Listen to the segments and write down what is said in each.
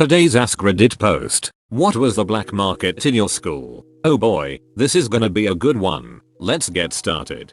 Today's AskReddit post. What was the black market in your school? Oh boy, this is gonna be a good one. Let's get started.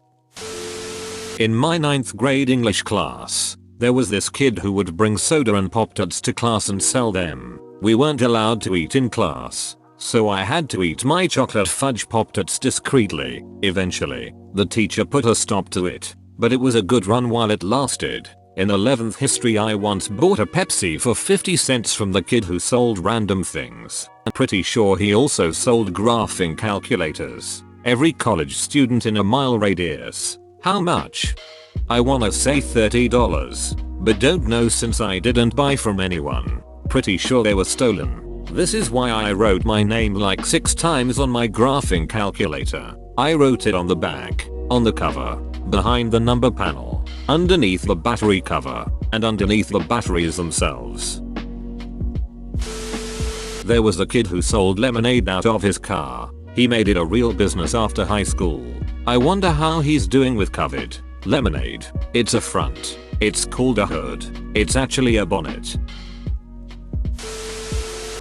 In my 9th grade English class, there was this kid who would bring soda and Pop-Tarts to class and sell them. We weren't allowed to eat in class, so I had to eat my chocolate fudge Pop-Tarts discreetly. Eventually, the teacher put a stop to it, but it was a good run while it lasted. In 11th history, I once bought a Pepsi for 50 cents from the kid who sold random things. I'm pretty sure he also sold graphing calculators. Every college student in a mile radius. How much? I wanna say $30, but don't know since I didn't buy from anyone. Pretty sure they were stolen. This is why I wrote my name like 6 times on my graphing calculator. I wrote it on the back, on the cover, behind the number panel, underneath the battery cover, and underneath the batteries themselves. There was a kid who sold lemonade out of his car. He made it a real business after high school. I wonder how he's doing with COVID. Lemonade. It's a front. It's called a hood. It's actually a bonnet.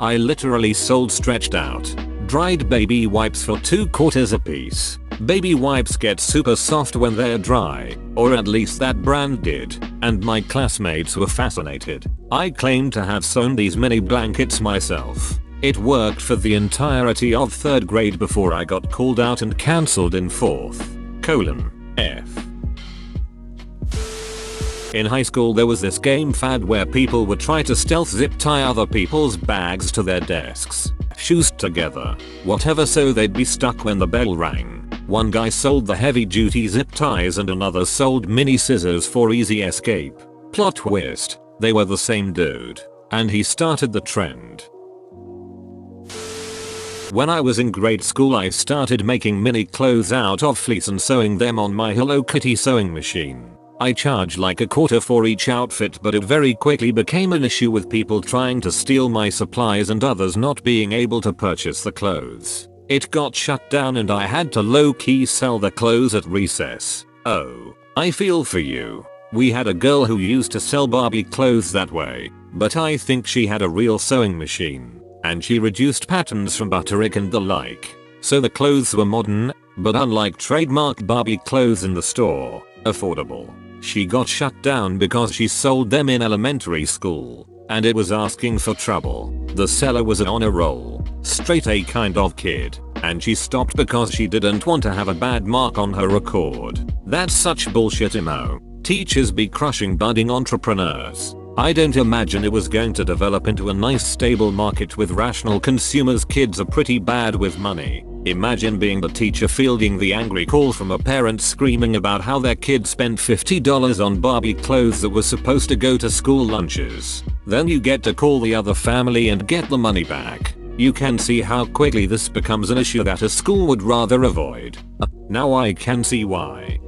I literally sold stretched out, dried baby wipes for $2 a piece. Baby wipes get super soft when they're dry, or at least that brand did, and my classmates were fascinated. I claimed to have sewn these mini blankets myself. It worked for the entirety of 3rd grade before I got called out and cancelled in 4th. F. In high school there was this game fad where people would try to stealth zip tie other people's bags to their desks, shoes together, whatever, so they'd be stuck when the bell rang. One guy sold the heavy duty zip ties and another sold mini scissors for easy escape. Plot twist, they were the same dude, and he started the trend. When I was in grade school I started making mini clothes out of fleece and sewing them on my Hello Kitty sewing machine. I charged like $0.25 for each outfit, but it very quickly became an issue with people trying to steal my supplies and others not being able to purchase the clothes. It got shut down and I had to low-key sell the clothes at recess. Oh, I feel for you. We had a girl who used to sell Barbie clothes that way, but I think she had a real sewing machine, and she reduced patterns from Butterick and the like. So the clothes were modern, but unlike trademarked Barbie clothes in the store, affordable. She got shut down because she sold them in elementary school, and it was asking for trouble. The seller was an honor roll, straight A kind of kid, and she stopped because she didn't want to have a bad mark on her record. That's such bullshit, emo. Teachers be crushing budding entrepreneurs. I don't imagine it was going to develop into a nice stable market with rational consumers. Kids are pretty bad with money. Imagine being the teacher fielding the angry call from a parent screaming about how their kid spent $50 on Barbie clothes that were supposed to go to school lunches. Then you get to call the other family and get the money back. You can see how quickly this becomes an issue that a school would rather avoid. Now I can see why.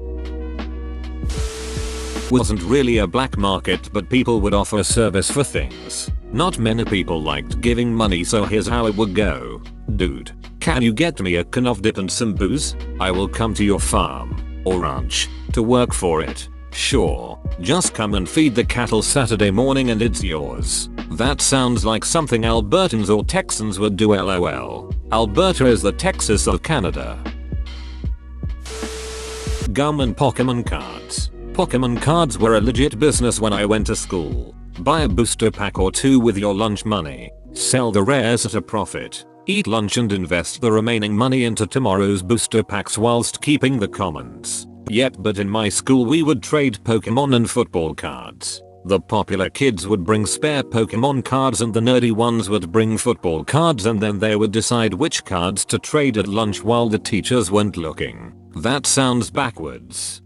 Wasn't really a black market, but people would offer a service for things. Not many people liked giving money, so here's how it would go. Dude, can you get me a can of dip and some booze? I will come to your farm or ranch to work for it. Sure, just come and feed the cattle Saturday morning and it's yours. That sounds like something Albertans or Texans would do, lol. Alberta is the Texas of Canada. Gum and Pokemon cards. Pokemon cards were a legit business when I went to school. Buy a booster pack or 2 with your lunch money. Sell the rares at a profit. Eat lunch and invest the remaining money into tomorrow's booster packs whilst keeping the commons. But in my school we would trade Pokemon and football cards. The popular kids would bring spare Pokemon cards and the nerdy ones would bring football cards, and then they would decide which cards to trade at lunch while the teachers weren't looking. That sounds backwards.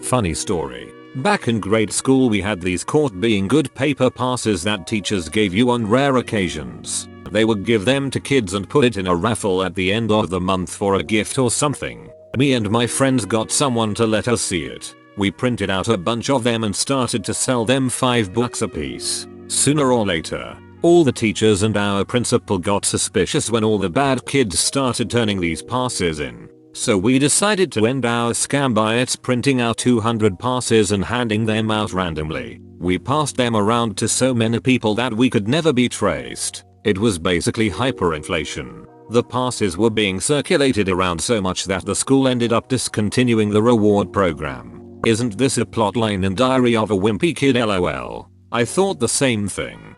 Funny story. Back in grade school we had these caught being good paper passes that teachers gave you on rare occasions. They would give them to kids and put it in a raffle at the end of the month for a gift or something. Me and my friends got someone to let us see it. We printed out a bunch of them and started to sell them $5 a piece. Sooner or later, all the teachers and our principal got suspicious when all the bad kids started turning these passes in. So we decided to end our scam by printing out 200 passes and handing them out randomly. We passed them around to so many people that we could never be traced. It was basically hyperinflation. The passes were being circulated around so much that the school ended up discontinuing the reward program. Isn't this a plotline in Diary of a Wimpy Kid LOL? I thought the same thing.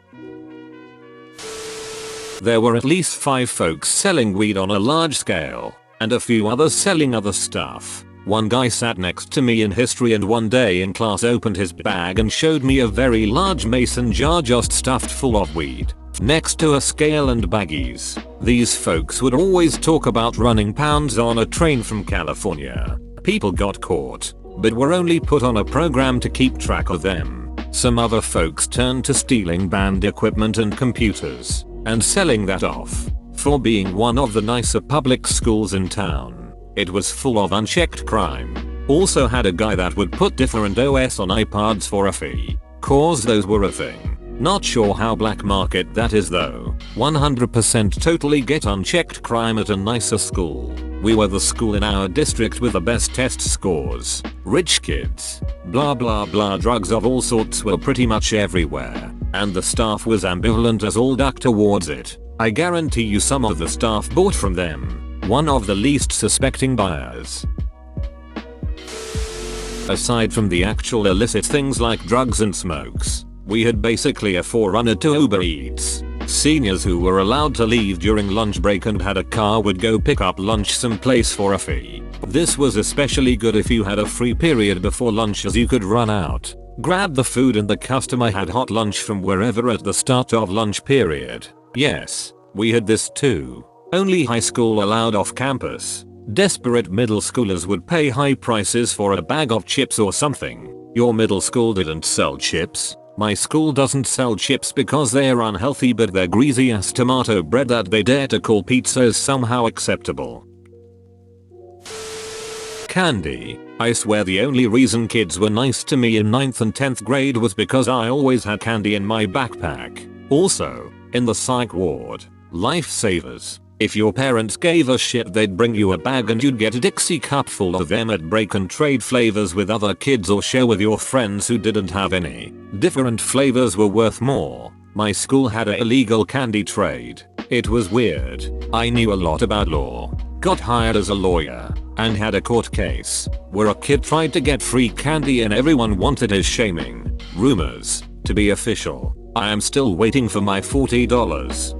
There were at least 5 folks selling weed on a large scale, and a few others selling other stuff. One guy sat next to me in history and one day in class opened his bag and showed me a very large mason jar just stuffed full of weed, next to a scale and baggies. These folks would always talk about running pounds on a train from California. People got caught, but were only put on a program to keep track of them. Some other folks turned to stealing band equipment and computers, and selling that off. For being one of the nicer public schools in town, it was full of unchecked crime. Also had a guy that would put different OS on iPads for a fee, cause those were a thing. Not sure how black market that is though. 100% totally get unchecked crime at a nicer school. We were the school in our district with the best test scores. Rich kids. Blah blah blah. Drugs of all sorts were pretty much everywhere, and the staff was ambivalent as all duck towards it. I guarantee you some of the staff bought from them. One of the least suspecting buyers. Aside from the actual illicit things like drugs and smokes, we had basically a forerunner to Uber Eats. Seniors who were allowed to leave during lunch break and had a car would go pick up lunch someplace for a fee. This was especially good if you had a free period before lunch, as you could run out, grab the food, and the customer had hot lunch from wherever at the start of lunch period. Yes, we had this too. Only high school allowed off campus. Desperate middle schoolers would pay high prices for a bag of chips or something. Your middle school didn't sell chips? My school doesn't sell chips because they're unhealthy, but their greasy ass tomato bread that they dare to call pizza is somehow acceptable. Candy. I swear the only reason kids were nice to me in 9th and 10th grade was because I always had candy in my backpack. Also, in the psych ward, lifesavers. If your parents gave a shit, they'd bring you a bag and you'd get a Dixie cup full of them at break and trade flavors with other kids or share with your friends who didn't have any. Different flavors were worth more. My school had a illegal candy trade. It was weird. I knew a lot about law, got hired as a lawyer, and had a court case where a kid tried to get free candy and everyone wanted his shaming. Rumors to be official. I am still waiting for my $40.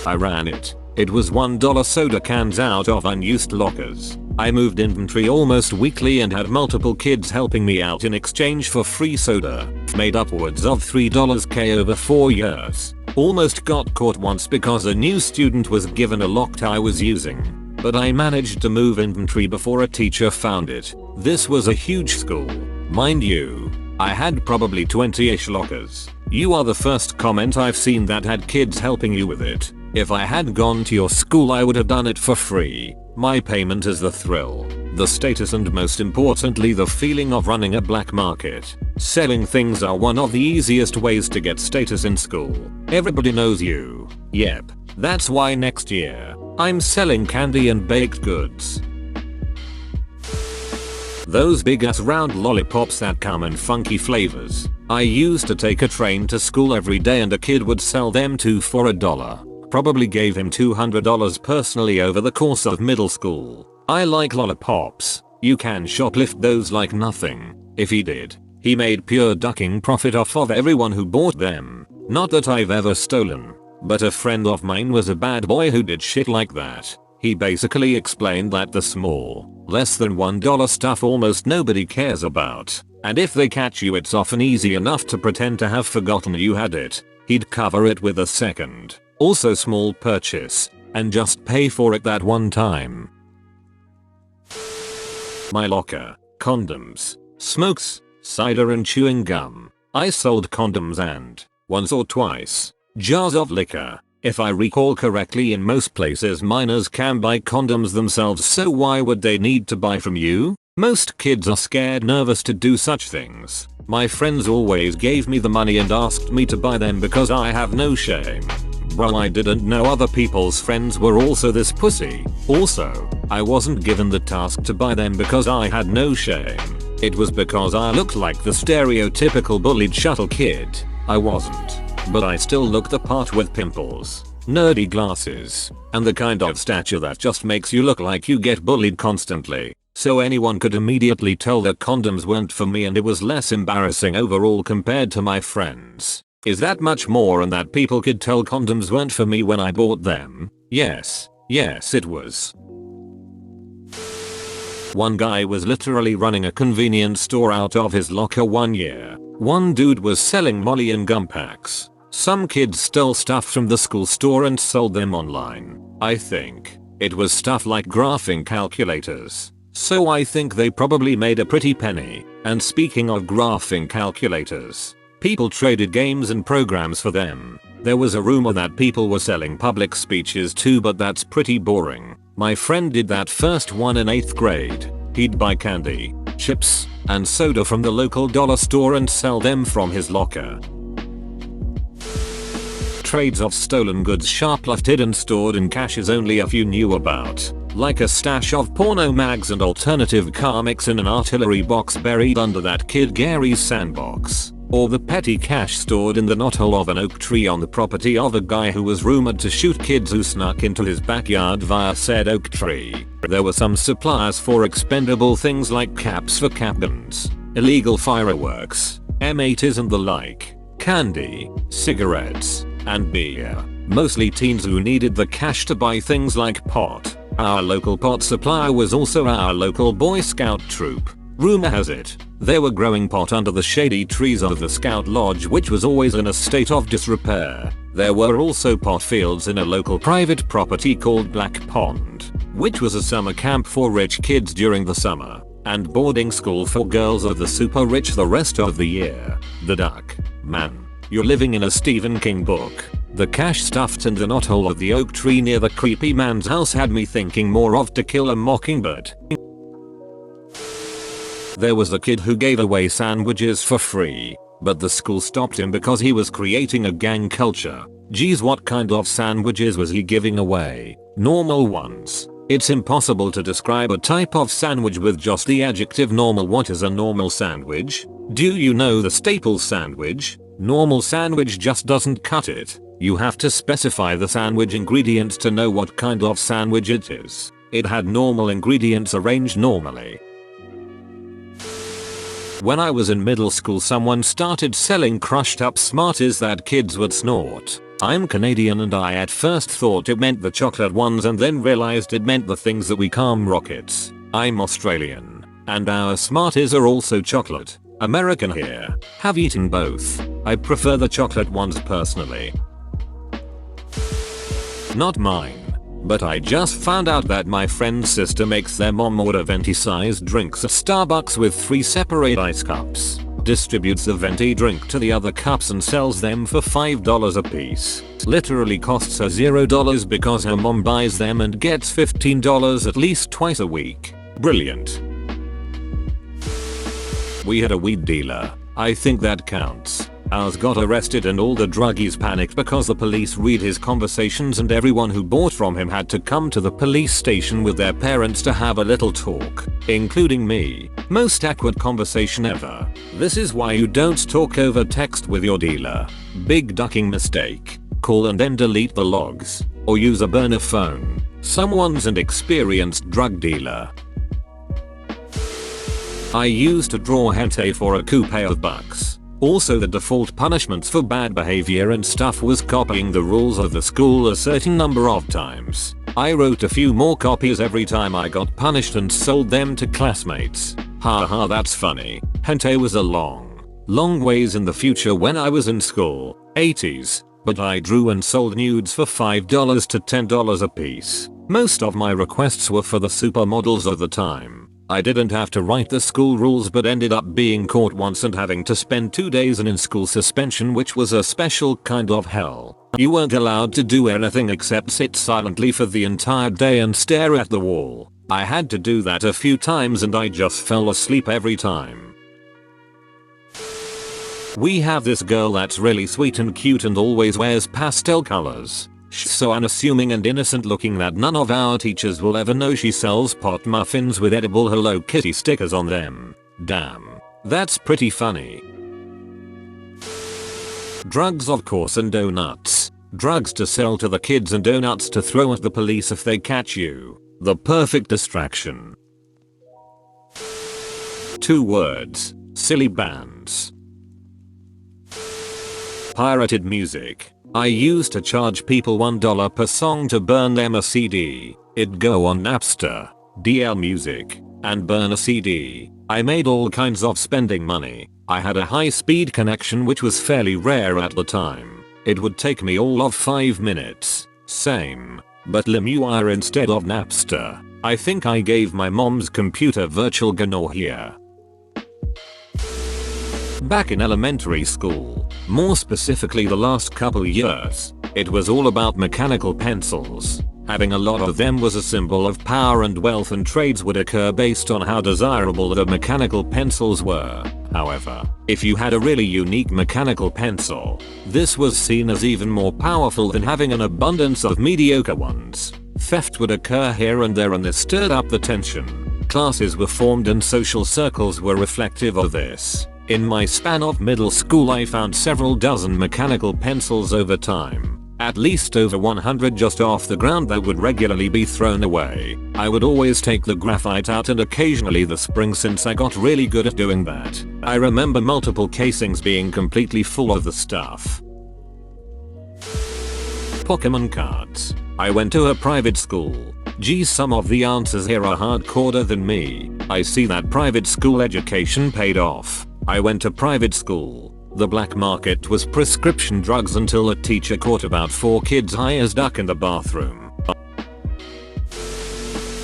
I ran it. It was $1 soda cans out of unused lockers. I moved inventory almost weekly and had multiple kids helping me out in exchange for free soda. Made upwards of $3k over 4 years. Almost got caught once because a new student was given a lock I was using, but I managed to move inventory before a teacher found it. This was a huge school. Mind you, I had probably 20-ish lockers. You are the first comment I've seen that had kids helping you with it. If I had gone to your school, I would have done it for free. My payment is the thrill, the status, and most importantly the feeling of running a black market. Selling things are one of the easiest ways to get status in school. Everybody knows you. Yep, that's why next year, I'm selling candy and baked goods. Those big ass round lollipops that come in funky flavors. I used to take a train to school every day and a kid would sell them to for $1. Probably gave him $200 personally over the course of middle school. I like lollipops. You can shoplift those like nothing. If he did, he made pure ducking profit off of everyone who bought them. Not that I've ever stolen, but a friend of mine was a bad boy who did shit like that. He basically explained that the small, less than $1 stuff almost nobody cares about, and if they catch you it's often easy enough to pretend to have forgotten you had it. He'd cover it with a second, also small purchase, and just pay for it that one time. My locker, condoms, smokes, cider and chewing gum. I sold condoms and, once or twice, jars of liquor. If I recall correctly, in most places minors can buy condoms themselves, so why would they need to buy from you? Most kids are scared nervous to do such things. My friends always gave me the money and asked me to buy them because I have no shame. bro, I didn't know other people's friends were also this pussy. Also, I wasn't given the task to buy them because I had no shame. It was because I looked like the stereotypical bullied shuttle kid. I wasn't. But I still looked the part with pimples, nerdy glasses, and the kind of stature that just makes you look like you get bullied constantly. So anyone could immediately tell that condoms weren't for me, and it was less embarrassing overall compared to my friends. Is that much more, and that people could tell condoms weren't for me when I bought them? Yes it was. One guy was literally running a convenience store out of his locker one year. One dude was selling Molly in gum packs. Some kids stole stuff from the school store and sold them online. I think it was stuff like graphing calculators. So I think they probably made a pretty penny. And speaking of graphing calculators, people traded games and programs for them. There was a rumor that people were selling public speeches too, but that's pretty boring. My friend did that first one in 8th grade. He'd buy candy, chips, and soda from the local dollar store and sell them from his locker. Trades of stolen goods shoplifted and stored in caches only a few knew about. Like a stash of porno mags and alternative comics in an artillery box buried under that kid Gary's sandbox. Or the petty cash stored in the knothole of an oak tree on the property of a guy who was rumored to shoot kids who snuck into his backyard via said oak tree. There were some suppliers for expendable things like caps for cap guns, illegal fireworks, M80s and the like, candy, cigarettes, and beer. Mostly teens who needed the cash to buy things like pot. Our local pot supplier was also our local Boy Scout troop. Rumor has it, they were growing pot under the shady trees of the Scout Lodge, which was always in a state of disrepair. There were also pot fields in a local private property called Black Pond, which was a summer camp for rich kids during the summer, and boarding school for girls of the super rich the rest of the year. The duck. Man, you're living in a Stephen King book. The cash stuffed in the knothole of the oak tree near the creepy man's house had me thinking more of To Kill a Mockingbird. There was a kid who gave away sandwiches for free, but the school stopped him because he was creating a gang culture. Geez, what kind of sandwiches was he giving away? Normal ones. It's impossible to describe a type of sandwich with just the adjective normal. What is a normal sandwich? Do you know the staple sandwich? Normal sandwich just doesn't cut it. You have to specify the sandwich ingredients to know what kind of sandwich it is. It had normal ingredients arranged normally. When I was in middle school, someone started selling crushed up Smarties that kids would snort. I'm Canadian and I at first thought it meant the chocolate ones and then realized it meant the things that we calm rockets. I'm Australian, and our Smarties are also chocolate. American here. Have eaten both. I prefer the chocolate ones personally. Not mine. But I just found out that my friend's sister makes their mom order venti-sized drinks at Starbucks with 3 separate ice cups, distributes the venti drink to the other cups and sells them for $5 a piece. Literally costs her $0 because her mom buys them and gets $15 at least twice a week. Brilliant. We had a weed dealer. I think that counts. Ours got arrested and all the druggies panicked because the police read his conversations and everyone who bought from him had to come to the police station with their parents to have a little talk, including me. Most awkward conversation ever. This is why you don't talk over text with your dealer. Big ducking mistake. Call and then delete the logs, or use a burner phone. Someone's an experienced drug dealer. I used to draw hentai for a coupe of bucks. Also, the default punishments for bad behavior and stuff was copying the rules of the school a certain number of times. I wrote a few more copies every time I got punished and sold them to classmates. Haha, that's funny. Hentai was a long ways in the future when I was in school, 80s, but I drew and sold nudes for $5 to $10 a piece. Most of my requests were for the supermodels of the time. I didn't have to write the school rules but ended up being caught once and having to spend 2 days in school suspension, which was a special kind of hell. You weren't allowed to do anything except sit silently for the entire day and stare at the wall. I had to do that a few times and I just fell asleep every time. We have this girl that's really sweet and cute and always wears pastel colors. She's so unassuming and innocent looking that none of our teachers will ever know she sells pot muffins with edible Hello Kitty stickers on them. Damn. That's pretty funny. Drugs of course and donuts. Drugs to sell to the kids and donuts to throw at the police if they catch you. The perfect distraction. 2 words. Silly bands. Pirated music. I used to charge people $1 per song to burn them a CD. It'd go on Napster, DL Music, and burn a CD. I made all kinds of spending money. I had a high-speed connection which was fairly rare at the time. It would take me all of 5 minutes. Same. But LimeWire instead of Napster. I think I gave my mom's computer virtual gonorrhea. Back in elementary school, more specifically the last couple years, it was all about mechanical pencils. Having a lot of them was a symbol of power and wealth, and trades would occur based on how desirable the mechanical pencils were. However, if you had a really unique mechanical pencil, this was seen as even more powerful than having an abundance of mediocre ones. Theft would occur here and there, and this stirred up the tension. Classes were formed and social circles were reflective of this. In my span of middle school I found several dozen mechanical pencils over time. At least over 100 just off the ground that would regularly be thrown away. I would always take the graphite out and occasionally the spring since I got really good at doing that. I remember multiple casings being completely full of the stuff. Pokemon cards. I went to a private school. Geez, some of the answers here are hardcorer than me. I see that private school education paid off. I went to private school. The black market was prescription drugs until a teacher caught about 4 kids high as duck in the bathroom.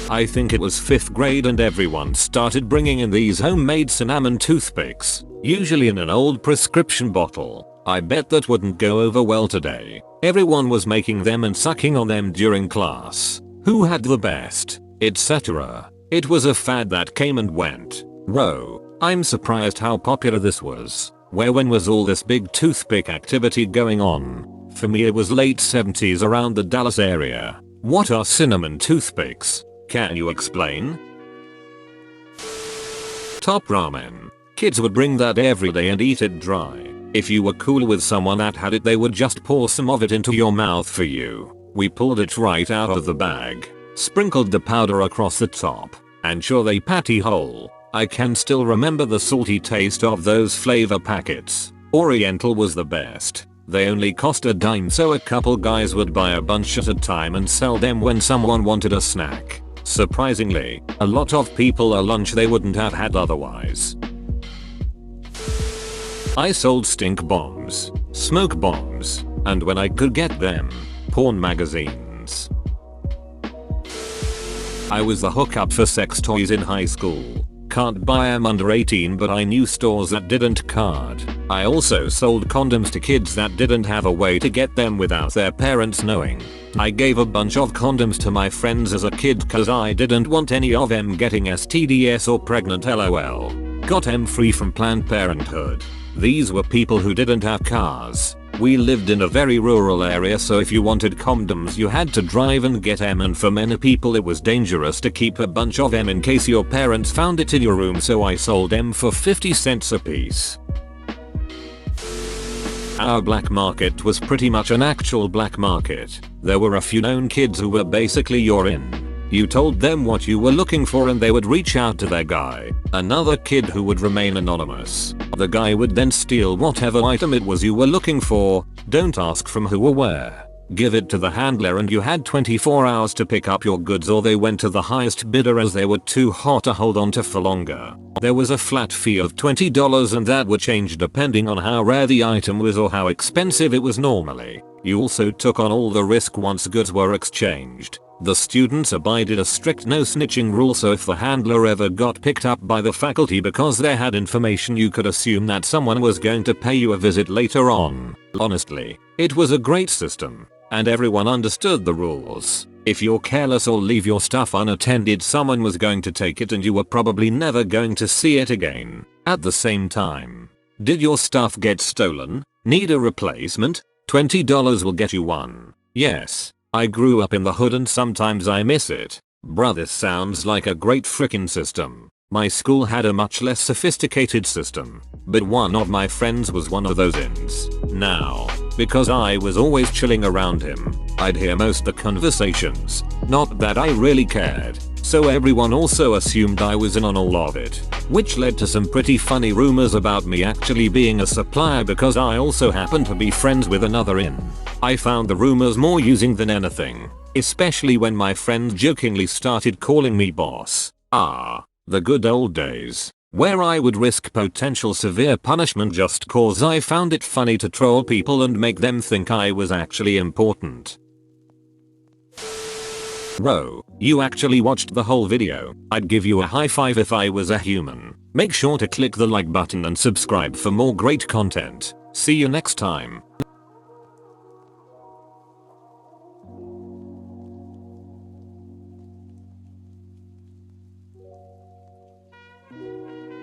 I think it was 5th grade and everyone started bringing in these homemade cinnamon toothpicks, usually in an old prescription bottle. I bet that wouldn't go over well today. Everyone was making them and sucking on them during class. Who had the best, etc. It was a fad that came and went. Whoa. I'm surprised how popular this was. When was all this big toothpick activity going on? For me it was late 70s around the Dallas area. What are cinnamon toothpicks? Can you explain? Top ramen. Kids would bring that every day and eat it dry. If you were cool with someone that had it, they would just pour some of it into your mouth for you. We pulled it right out of the bag, sprinkled the powder across the top, and sure they patty whole. I can still remember the salty taste of those flavor packets. Oriental was the best. They only cost a dime, so a couple guys would buy a bunch at a time and sell them when someone wanted a snack. Surprisingly, a lot of people a lunch they wouldn't have had otherwise. I sold stink bombs, smoke bombs, and when I could get them, porn magazines. I was the hookup for sex toys in high school. Can't buy 'em under 18, but I knew stores that didn't card. I also sold condoms to kids that didn't have a way to get them without their parents knowing. I gave a bunch of condoms to my friends as a kid cause I didn't want any of them getting STDs or pregnant, lol. Got 'em free from Planned Parenthood. These were people who didn't have cars. We lived in a very rural area, so if you wanted condoms you had to drive and get 'em, and for many people it was dangerous to keep a bunch of 'em in case your parents found it in your room, so I sold 'em for 50 cents a piece. Our black market was pretty much an actual black market. There were a few known kids who were basically your in. You told them what you were looking for and they would reach out to their guy. Another kid who would remain anonymous. The guy would then steal whatever item it was you were looking for. Don't ask from who or where. Give it to the handler and you had 24 hours to pick up your goods, or they went to the highest bidder as they were too hot to hold on to for longer. There was a flat fee of $20 and that would change depending on how rare the item was or how expensive it was normally. You also took on all the risk once goods were exchanged. The students abided a strict no snitching rule, so if the handler ever got picked up by the faculty because they had information, you could assume that someone was going to pay you a visit later on. Honestly, it was a great system, and everyone understood the rules. If you're careless or leave your stuff unattended, someone was going to take it and you were probably never going to see it again. At the same time, Did your stuff get stolen? Need a replacement? $20 will get you one. Yes, I grew up in the hood and sometimes I miss it. Bruh, this sounds like a great frickin' system. My school had a much less sophisticated system, but one of my friends was one of those ins. Now, because I was always chilling around him, I'd hear most the conversations. Not that I really cared, so everyone also assumed I was in on all of it, which led to some pretty funny rumors about me actually being a supplier because I also happened to be friends with another in. I found the rumors more using than anything, especially when my friends jokingly started calling me boss. The good old days, where I would risk potential severe punishment just cause I found it funny to troll people and make them think I was actually important. Bro, you actually watched the whole video. I'd give you a high five if I was a human. Make sure to click the like button and subscribe for more great content. See you next time.